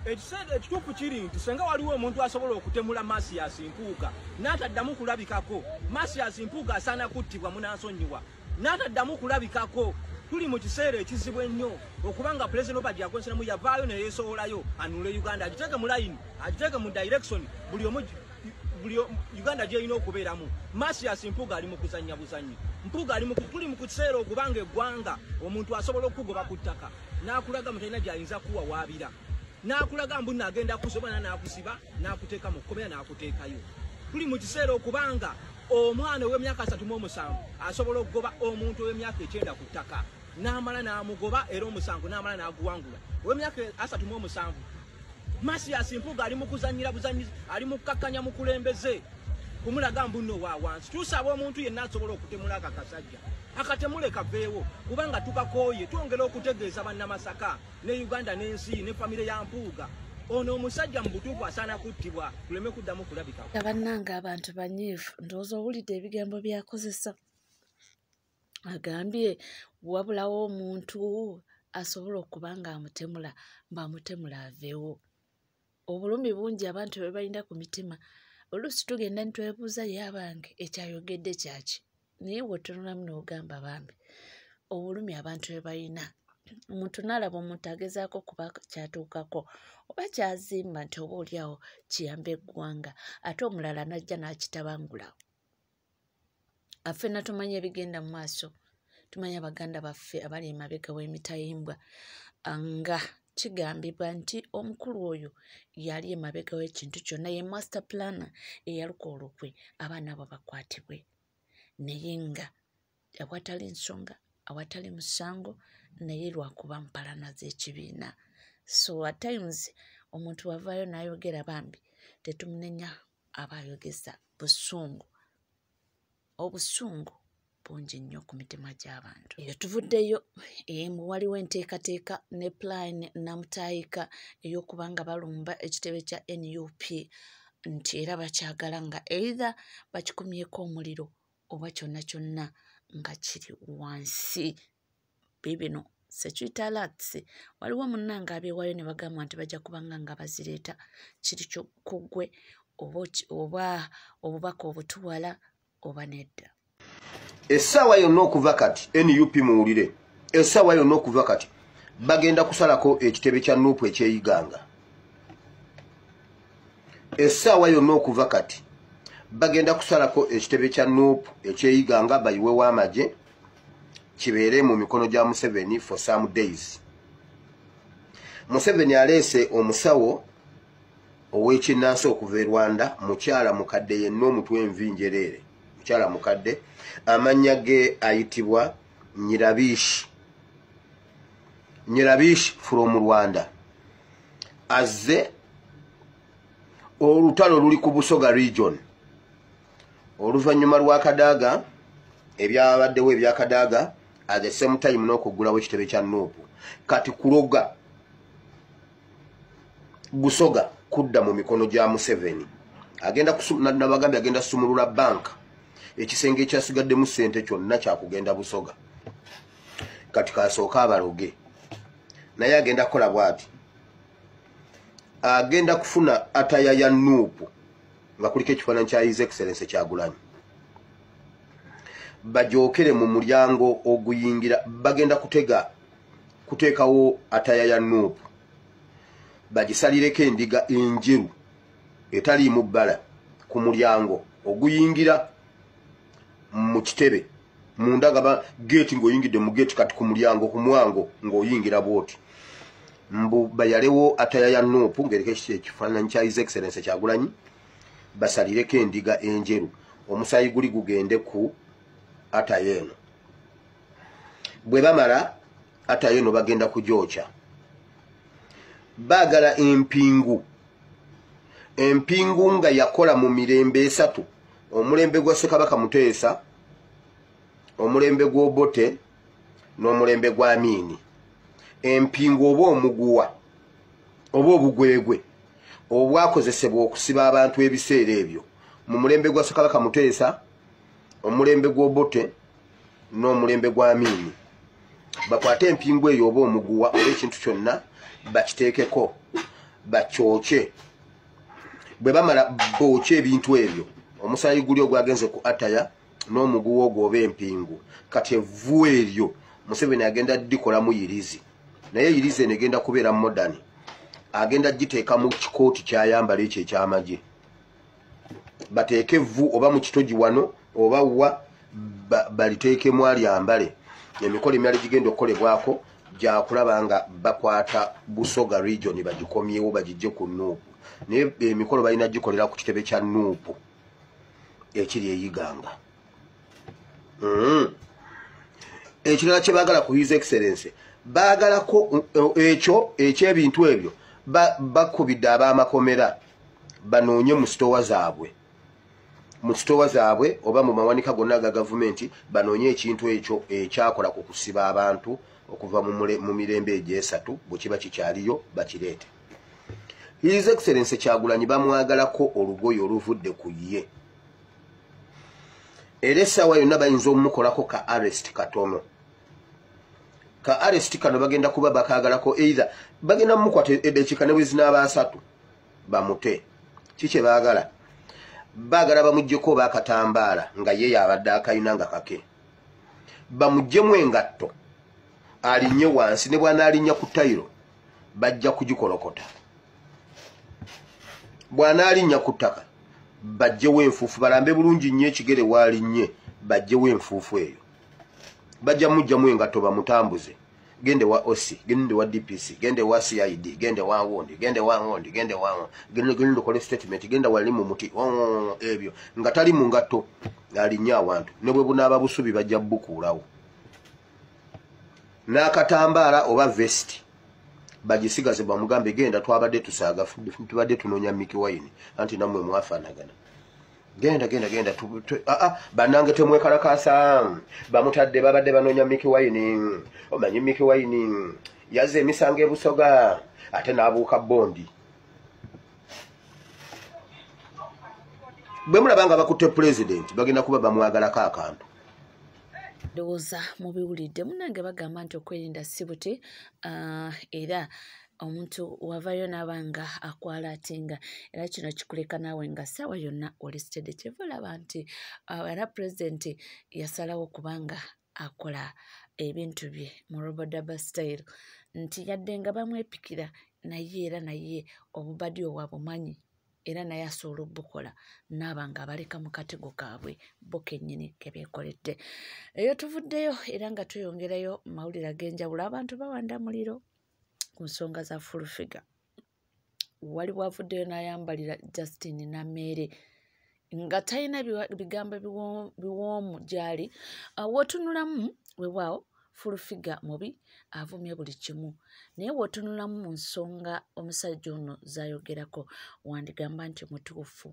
ekituufu kiri nti senga waliwo omuntu asobola okutemula Masias Mpuuga n'ataddamu kulabikako, Masias Mpuuga asaana kuttibwa munansonyiwa, n'ataddamu kulabikako. Tuli mu kiseera ekizibu ennyo okubanga President Robert Yagonsenamu yavaayo ne yeesowolayo anule Uganda, agiteeke mu line, agiteeke mu direction buli Uganda gy'erina okubeeramu. Masias Mpuuga ali mu kuzannya buzannyi. Mpuuga tuli mu kiseera okubanga eggwanga omuntu asobola okugoba ku ttaka n'akulaga mutalina gy'ayinza kuwawaabira, n'akulaga mbu n'agenda kusobana n'akusiba n'akuteeka mu kkomera n'akuteekayo. Tuli mu kiseera okubanga omwana ow'emyaka 37 asobola okugoba omuntu ow'emyaka 9 ku ttaka n'amala n'amugoba era omusango n'amala n'aguwangula. Ow'emyaka 37 Masias Mpuuga ali mu kuzannyira buzannyi, ali mu kukakkanya mu kulembeze kumulaga mbu nno wa wansi. Tusaba omuntu yenna asobola okutemula akakasajja akatemule kaveewo kubanga tukakooye, twongera okutegeeza bannamasaka ne Uganda n'ensi ne famire ya Mpuuga ono omusajja mu butuufu asaana kuttibwa, tuleme kuddamu kulabika. Abannanga abantu banyiivu ndowooza owulidde ebigambo byakozesa. Agambye wabulawo omuntu asobola okuba nga amutemula mbaamutemula aveewo. Obulumi bungi abantu bwe balina ku mitima. Oluusi tugenda nitwebuuza ye abange ekyayogedde kyaki, naye bw'otunulamu n'ogamba bambi obulumi abantu bwe balina. Omuntu n'alaba omuntu agezaako kuba kyatuukako oba kyazimba nti oba oliawo kiyamba eggwanga, ate omulala n'ajja n'akitabangulawo. Affenna tumanya ebigenda mu maaso, tumanya Abaganda baffe abali emabega w'emitayimbwa nga kigambibwa nti omukulu oyo yali emabega w'ekintu kyonna, ye master planner eyaluka olukwe abaana abo bakwatibwe, naye nga awatali nsonga awatali musango naye lwakuba mpalana z'ekibiina. So at times omuntu wavaayo n'ayogera bambi tetumunenya aba ayogeza busungu. Obusungu bungi nnyo ku mitima gy'abantu. Eyo tuvuddeyo waliwo enteekateeka ne plan namutaayika ey'okuba nga balumba ekitebe kya NUP nti era bakyagala nga either bakikumyeko omuliro oba kyonna kyonna nga kiri wansi. Bibino security alerts waliwo munnanga abeewaayo ne bagamba nti bajja kubanga nga bazireeta kiri kuggwe oba obubaka obutuwala oba nedda. Essaawa yonna okuva kati NUP muwulire, essaawa yonna okuva kati bagenda kusalako ekitebe kya NUP ekyeyiganga. Essaawa yonna okuva kati bagenda kusalako ekitebe kya NUP ekyeyiganga bayiwe w'amagye kibeere mu mikono gya Museveni for some days. Museveni aleese omusawo ow'ekinnansi okuva e Rwanda, mukyala mukadde yenna omutwe envi njereere, mukyala mukadde amannya ge ayitibwa Nyirabishi from Rwanda. Azze olutalo luli ku Busoga region oluvannyuma lwa Kadaaga, ebyabaddewo ebya Kadaaga at the same time n'okuggulawo ekitebe kya NUP. Kati kuloga Busoga kudda mu mikono gya Museveni. Nabagambye agenda kusumulula bank, ekisenge ekyasigaddemu ssente kyonna kyakugenda Busoga. Kati kasooka abaloge naye agenda kukola bw'ati, agenda kufuna ataya ya NUP nga kuliko ekifaananyi kya His Excellency Kyagulanyi, bajookere mu mulyango oguyingira. Bagenda kuteekawo ataya ya NUP, bagisalireko endiga enjeru etaliimu bbala ku mulyango oguyingira mu kitebe munda gaba gate ng'oyingidde mu gate, kati ku mulyango ku mwango ng'oyingira bwoti. Mbu bayalewo ataya ya NUP ng'eriko ekifaananyi kya His Excellency Kyagulanyi, basalireko endiga enjeru, omusaayi guli gugende ku ataya eno. Bwe bamala ataya eno bagenda kugyokya. Baagala empingu nga yakola mu mirembe esatu: omulembe gwa Ssekabaka Muteesa, omulembe gw'Obote n'omulembe gwa Amiini. Empingu oba omuguwa oba obugwegwe obwakozesebwa okusiba abantu ebiseera ebyo mu mulembe gwa Ssekabaka Muteesa, omulembe gw'Obote n'omulembe gwa Amiini. Bakwate empingu eyo oba omuguwa oba ekintu kyonna bakiteekeko, bakyoke bwe bamala bookye ebintu ebyo omusaayi guli ogwagenze ku ataya n'omuguwa ogwo oba empingu kati evvu eryo Museveni agenda dikolamu yirizi naye yirizi negenda kubeera modern agenda giteeka mu kikooti kyayambala ekyo ekyamagye bateeke evvu oba mu kitogi wano oba wa baliteekemu alyambale emikolo emyala gigenda okukolebwako gyakulaba nga bakwata Busoga region bagikomyewo bagijje ku Nuupu naye emikolo balina gikolera ku kitebe kya Nuupu ekiri eyiganga ekirala kye baagala ku His Excellency baagalako ekyo ekyebintu ebyo bakubidde ab'amakomera banoonye mu sitowa zaabwe oba mu mawanika gonna aga gavumenti banoonye ekintu ekyo ekyakola ku kusiba abantu okuva mu mirembe egy'esatu bwe kiba kikyaliyo bakireete. His Excellency Kyagulanyi bamwagalako olugoye oluvudde ku ye era essaawa yonna bayinza omumukolako ka arrest katono ka arrest kano bagenda kuba bakaagalako either bagenda mumukwata eddakiika ne bwe zinaaba 3 bamute kiki baagala bamuggyeko baakatambaala nga ye yabadde akayina nga kake bamuggyemu engatto alinnye wansi ne bw'anaalinnya ku tayiro bajja kugikolokota bw'anaalinnya ku ttaka bajjewo enfuufu balambe bulungi nnyo ekigere waalinnye bajjewo enfuufu eyo bajja mujjamu engatto bamutambuze gende wa OC gende wa DPC gende wa CID gende wa Ngondi gende ukole statement gende wali mu muti ebyo nga tali mu ngatto alinnye awantu ne bwe bunaaba busubi bajja bukuulawo n'akatambaala oba vesti bagisigaze bamugambe genda twabadde tusaaga tubadde tunoonya Mickey Wine anti namwe mwafaanagana genda bannange temwekalakaasa bamutadde babadde banoonya Mickey Wine omanyi Mickey Wine yazze emisango e Busoga ate n'abuuka bondi bwe mulabanga bakutte president bagenda kuba bamwagalako akantu ndowooza mubiwulidde munnange bagamba nti okwerinda si buti era omuntu wavayo n'abanga akwalatinga era kino kikuleka naawe nga ssaawa yonna olisitedde kyeva olaba nti era pulezidenti yasalawo kubanga akola ebintu bye mu robodaba style nti yadde nga bamwepikira naye obubadi obwabumanyi era naye asobola obukola n'abanga abaleka mu katego kaabwe bo kennyini kebeekoledde eyo tuvuddeyo era nga tuyongerayo mawulire ag'enjawulo abantu bawanda muliro ku nsonga za full figure waliwo avuddeyo n'ayambalira Justin Namere nga talina bigambo biwoomu gyali wotunulamu weewaawo full figure mubi avumye buli kimu naye wotunulamu mu nsonga omusajja ono zayogerako wandigamba nti mutuufu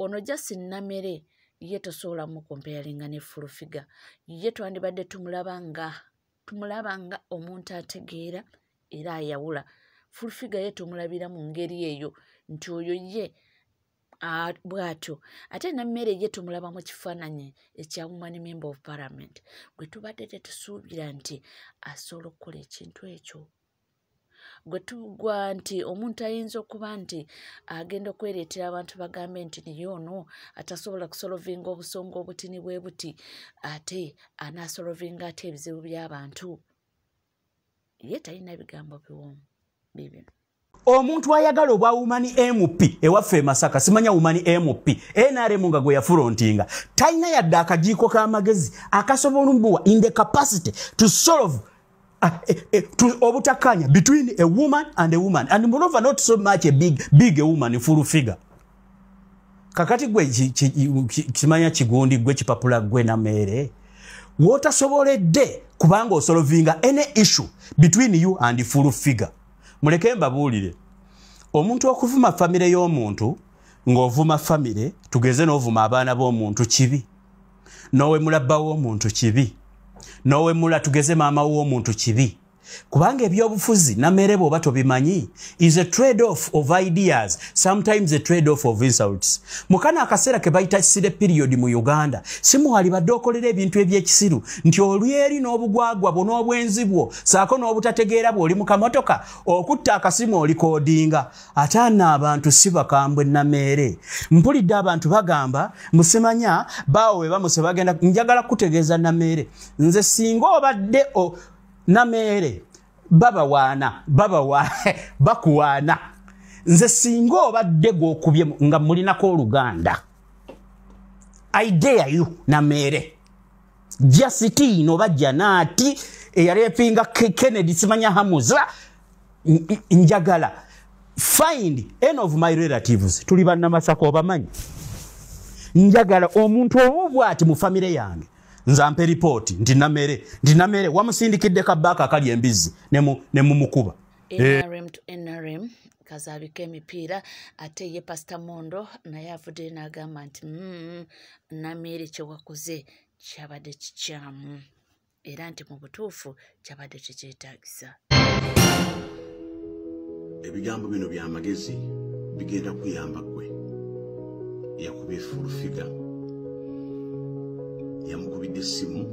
ono Justin Namere ye tosobola mukompayalinga ne full figure ye twandibadde tumulaba nga omuntu ategeera era ayawula full figure ye tumulabira mu ngeri eyo nti oyo ye bwatyo ate Namere ye tumulaba mu kifaananyi ekya woman member of parliament gwe tubadde tetusuubira nti asobola okukola ekintu ekyo gwe tugwa nti omuntu ayinza okuba nti agenda okwereetera abantu bagambe nti niye ono atasobola kusolovinga obusonga obutini bwe buti ate anaasolovinga ate ebizibu by'abantu ye talina bigambo biwoomu bibino omuntu ayagala obwa woman MP ewaffe e Masaka simanya woman MP NRM nga gwe yafrontinga talina yadde akajiiko k'amagezi akasobola mbuwa in the capacity to solve obutakanya between a woman and moreover not so much a big a woman full figure kakati gwe kimanya kigondi gwe kipapula gwe Namere wotasoboledde kubanga osolovinga any issue between you and full figure muleke mbabuulire omuntu okuvuma famire y'omuntu ng'ovuma famire tugeze n'ovuma abaana b'omuntu kibi nowe mulabba w'omuntu kibi nowe mula tugeze maama w'omuntu kibi kubanga ebyobufuzi namere bwoba tobimanyi is a trade off of ideas, sometimes a trade off of insults. Mukana akaseera ke bayita kisire period mu Uganda simuwali badde okolera ebintu ebyekisiru nti olweri n'obugwagwa bwo n'obwenzi bwo saako n'obutategeera bw'oli mu kamotoka okutta akasimu olikodinga. Ataana abantu si bakambwe namere. Mpulidde abantu bagamba musimanya bawe bamuse bagenda njagala kutegeeza namere nze singa obadde namere bakuwaana nze singa obadde gw'okubye nga mulinako oluganda I dare you namere Justin oba Janati eyaleepinga Kennedy simanya Hamuza njagala find any of my relatives tuli bannamasako obamanyi njagala omuntu obwati mu family yange nzampe report ndi namere wamusindikidde kabaka kali embizi ne mumukuba NRM to NRM kazabika emipiira ate ye Pastor Mondo naye avudde n'agamba nti namere kye wakoze kyabadde kikyamu era nti mu butuufu kyabadde kikyetaagisa. Ebigambo bino bya magezi bigenda kuyamba gwe yakubye full figure yamukubidde essimu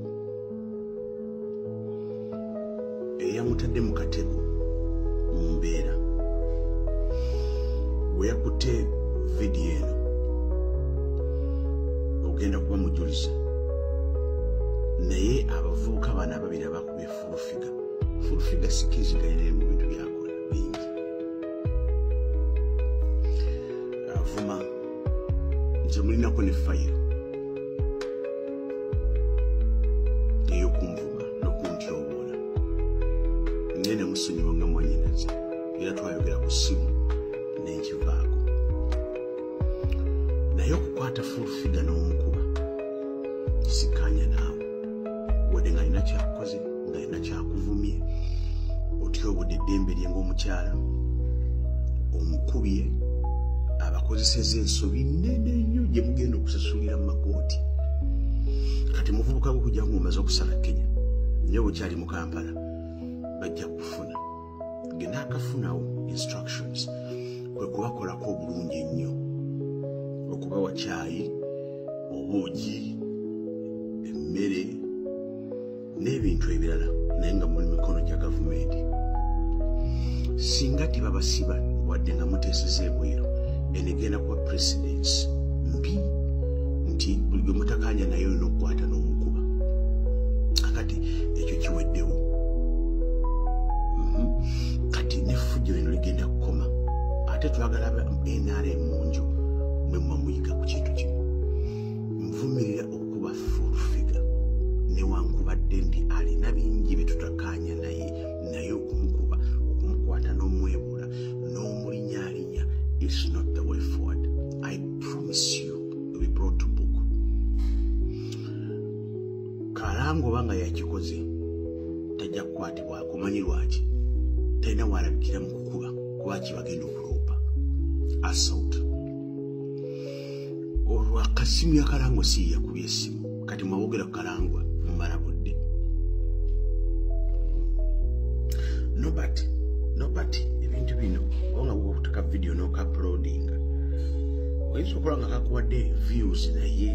eyamutadde mu katego mu mbeera we yakutte vidiyo eno ogenda kuba mujuliza naye abavubuka bana ababiri abakubye full figure sikiziganyire mu bintu byakola bingi avuma nze mulinako ne fayiro eyokunvuma n'okuntyoboola naye ne musonyiwa nga mwanyinaze era twayogera ku ssimu n'enkivaako naye okukwata full figure n'omukuba kisikkaanya naawe wadde ng'alina kyakukoze ng'alina kyakuvumye otyobodde eddembe lye ng'omukyala omukubye abakozeseza ensobi nnene nnyo gye mugenda okusasulira mu makooti kati muvubuka bwe kujja ng'omaze okusala Kenya naye bukyali mu Kampala bajja kufuna genda akafunawo instructions kwe kubakolako obulungi ennyo okubawa caayi obuugi emmere n'ebintu ebirala naye nga muli mikono gya gavumenti singa tibabasiba wadde nga muteeseza ebweru enegenda kuba precedence mbi nti buli gwe mutakanya naye olina okukwata n'omukuba akati ekyo kiweddewo kati n'effujjo lino ligenda kukoma ate twagala NRM munju mwe muyiga ku kintu kino nvumirira okuba full figure newankubadde ndi alina bingi bye tutakanya naye okumukuba okumukwata n'omwebula n'omulinyaalinya is not the way forward. I promise you will be brought to book. Kalango banga yakikoze tajja kukwatibwa kumanyi lwaki talina walabikira mu kukuba kwaki bagenda okuloopa assault olwa kasimu ya Kalango si yakubye essimu kati mwawogera ku Kalangwa mumala budde nobody ebintu bino wanga bwokutaka video n'oka-uploadinga oyinza okukola nga kakuwadde views naye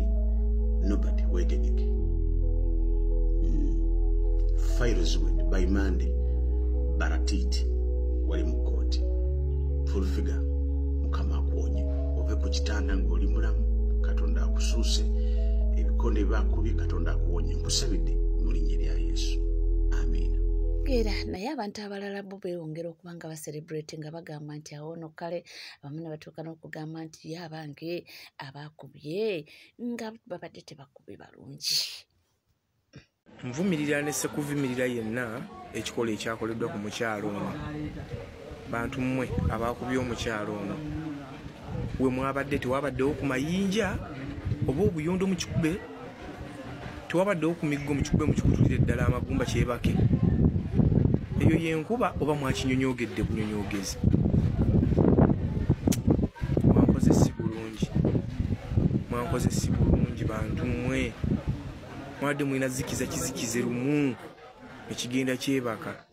nobody wetegeke files by Monday baratiti wali mu kooti full figure mukama akuwonye ove ku kitanda ng'oli mulamu Katonda akusuuse ebikonde bakubye Katonda akuwonye nkusabidde mu linnya lya Yesu amen. Era naye abantu abalala bo beeyongera okuba nga baselebrate nga bagamba nti awono kale abamu ne batuuka n'okugamba nti ye abange abakubye nga babadde tebakubye balungi. Nvumirira ne sekuvumirira yenna ekikola ekyakoleddwa ku mukyalo ono. Bantu mmwe abakubye omukyalo ono we mwabadde tewabaddewo ku mayinja oba obuyondo mu kikube tewabaddewo ku miggo mu kikube mukikutulire ddala amagumba kyebake eyo yenkuba oba mwakinyonyogedde bunyonyogezi mwankoze si bulungi bantu mmwe mwadde mwina zikiza kizikize lumu ekigenda kyebaka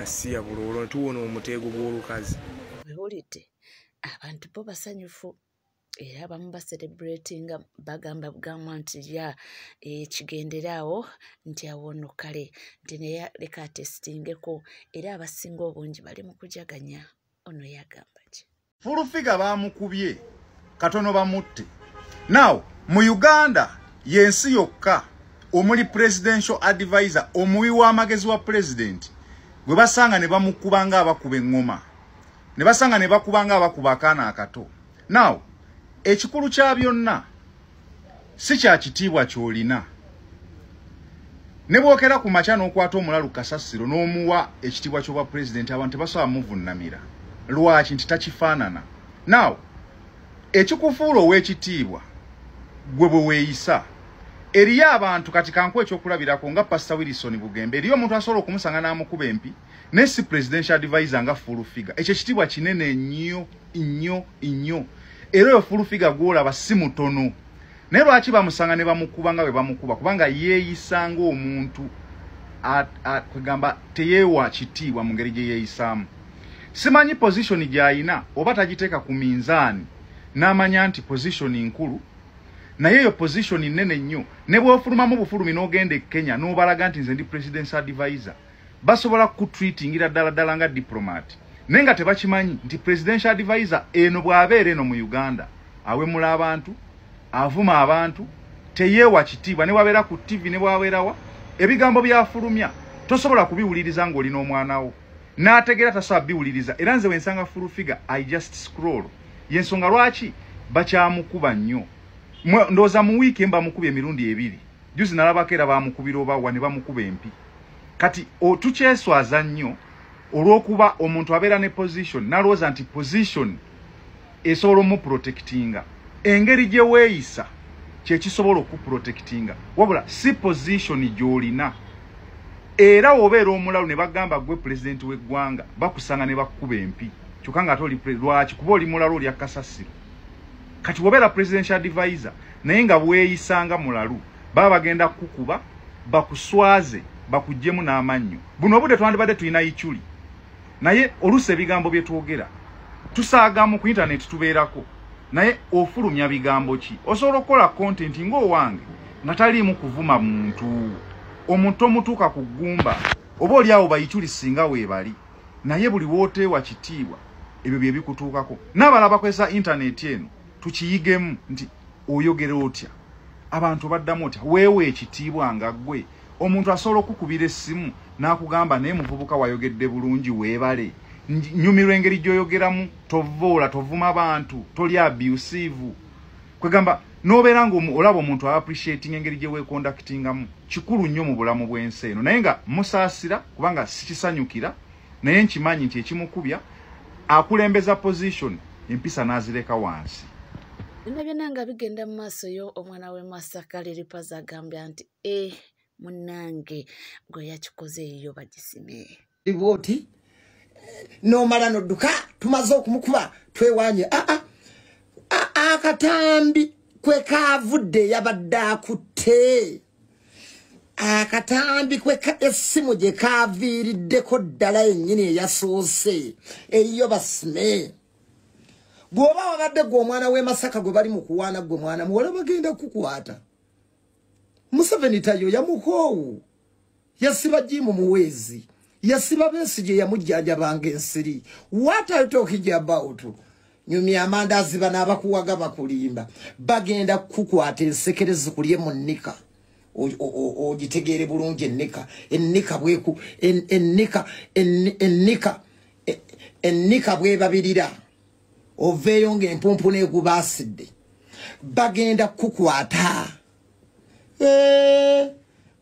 asiya bulolo tuwona omutego gw'olukazi. Bewulidde abantu bo basanyufu era abamu baselebratinga bagamba bugamba nti ya kigenderaawo nti awo nno kale nti naye leka atesitingeko era abasinga obungi bali mu kujaganya. Ono yagamba ki? Fulufiga bamukubye katono bamutte. Now mu Uganda yensi yokka omuli presidential advisor omuwi w'amagezi wa president gwe basanga ne bamukubanga abakuba engoma ne basanga ne bakubanga abakuba akaana akato. Now ekikulu kya byonna si kya kitiibwa kyolina ne bwokera ku makya n'okwata omulalu kasasiro n'omuwa ekitiibwa ky'obwa president abantu tebasobola muvunnamira lwaki nti takifaanana. Now ekikufuula ow'ekitiibwa gwe bwe weeyisa eriyo abantu kati kanku ekyokulabirako nga Pastor Wilson Bugembe eriyo omuntu asobola okumusanga n'amukuba empi ne si presidential advisor nga full figure. Ekyo ekitiibwa kinene nnyo era oyo full figure gw'olaba si mutono naye lwaki bamusanga ne bamukuba nga bwe bamukuba kubanga yeeyisa ng'omuntu kwegamba teyeewa kitiibwa mu ngeri gye yeeyisaamu. Simanyi position gy'ayina oba tagiteeka ku minzaani n'amanya nti position nkulu naye eyo position nnene nnyo ne bw'ofulumamu bufulumi n'ogenda e Kenya n'obalaga nti nze ndi presidential advisor basobola kutreatingira ddala nga diplomat naye nga tebakimanyi nti presidential advisor eno bw'abeera eno mu Uganda awemula abantu avuma abantu teyeewa kitiibwa ne wabeera ku TV ne bwabeerawa ebigambo byafulumya tosobola kubiwuliriza ng'olina omwana wo n'ategeera tasobola biwuliriza era nze wensanga full figure I just scroll yensonga lwaki bakyamukuba nnyo. Ndoza mu weekend bamukubye emirundi ebiri juzi nalabako era bamukubira oba ne bamukuba empi kati tukyeswaza nnyo olw'okuba omuntu abeera ne position nalowooza nti position esobola omuprotectinga engeri gye weeyisa kyekisobola okuprotectinga wabula si position gy'olina era obeera omulalu ne bagamba gwe president w'eggwanga bakusanga ne bakuba empi kyokka nga toli lwaki kuba oli mulalu olya kasasiro. Kati wobeera presidential advisor naye nga bweyisanga mulalu baba bagenda kukuba bakuswaze bakujjemu n'amannyo. Buno obudde twandibadde tulina ichuli naye oluusi ebigambo bye twogera tusaagamu ku internet tubeerako naye ofulumya bigambo ki? Osobola okukola content ng'owange nga taliimu kuvuma muntu omuntu omutuuka ku ggumba oba oli awo bayichuli singa weebali naye buli wooteewa kitiibwa ebyo bye bikutuukako. N'abalala bakozesa internet eno tukiyigemu nti oyogera otya abantu baddamu otya weewe ekitiibwa nga ggwe omuntu asobola okukubira essimu n'akugamba naye muvubuka wayogedde bulungi weebale nyumirwa engeri gy'oyogeramu tovoola tovuma abantu toli abusive kwegamba n'obeera ng'olaba omuntu appreciating engeri gye weeconductingamu kikulu nnyo mu bulamu bw'ensi eno naye nga musaasira kubanga sikisanyukira naye nkimanyi nti ekimukubya akulembeza position empisa n'azireka wansi. Bino byonna nga bigenda mu maaso yo omwana w'e Masaka Liripaza agambya nti munnange gwe yakikoze eyo bagisime. Iboti nomala nodduka tumaze okumukuba twewanye akatambi kwe kavudde yabadde akutte akatambi kwe essimu gye kaviiriddeko ddala yennyini eyasoose eyo basime. Bwoba wabadde gwe omwana w'e Masaka gwe bali mu kuwaana gwe mwana muwala bagenda kukwata. Museveni tayo yamukoowu yasiba jimu muwezi yasiba Besigye yamujjanjabanga ensiri. What are you talking about? Nyumi amandazi bana abakuwaga bakulimba bagenda kukwata ensekere zikulye mu nnika ogitegeere bulungi ennika bweku ennika bwebabirira oveeyo ng'empumpu n'egubasidde bagenda kukwata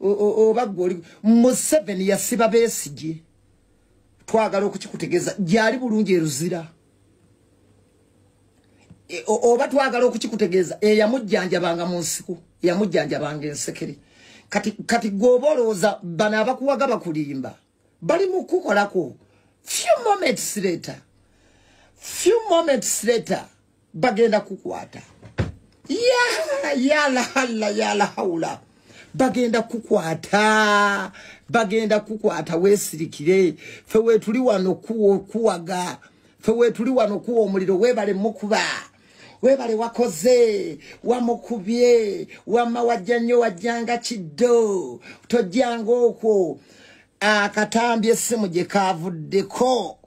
oba goli Museveni yasiba Besigye twagala okukikutegeeza gyali bulungi eruzira oba twagala okukikutegeeza eyamujjanjabanga mu nsiko yamujjanjabanga ensekere kati gwobolooza bano abakuwaga bakulimba bali mu kukolako few moments later bagenda kukwata yala haula bagenda kukwata weesirikire fe weetuli wano kuwaga fe weetuli wano kuwa omuliro weebale mukuba webale wakoze wamukubye wama wajjanyo wajjanga kiddo tojjanga okwo akatambye essimu gye kaavuddeko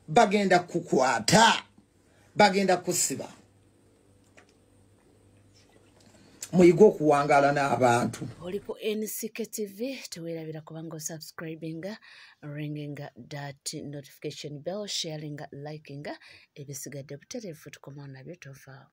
bagenda kukwata bagenda kusiba muyiga okuwangaala n'abantu oli ku NCK TV teweerabira kubanga osubscribinga ringinga that notification bell sharinga likinga ebisigadde butereefu tukomawo nabyo tovaawo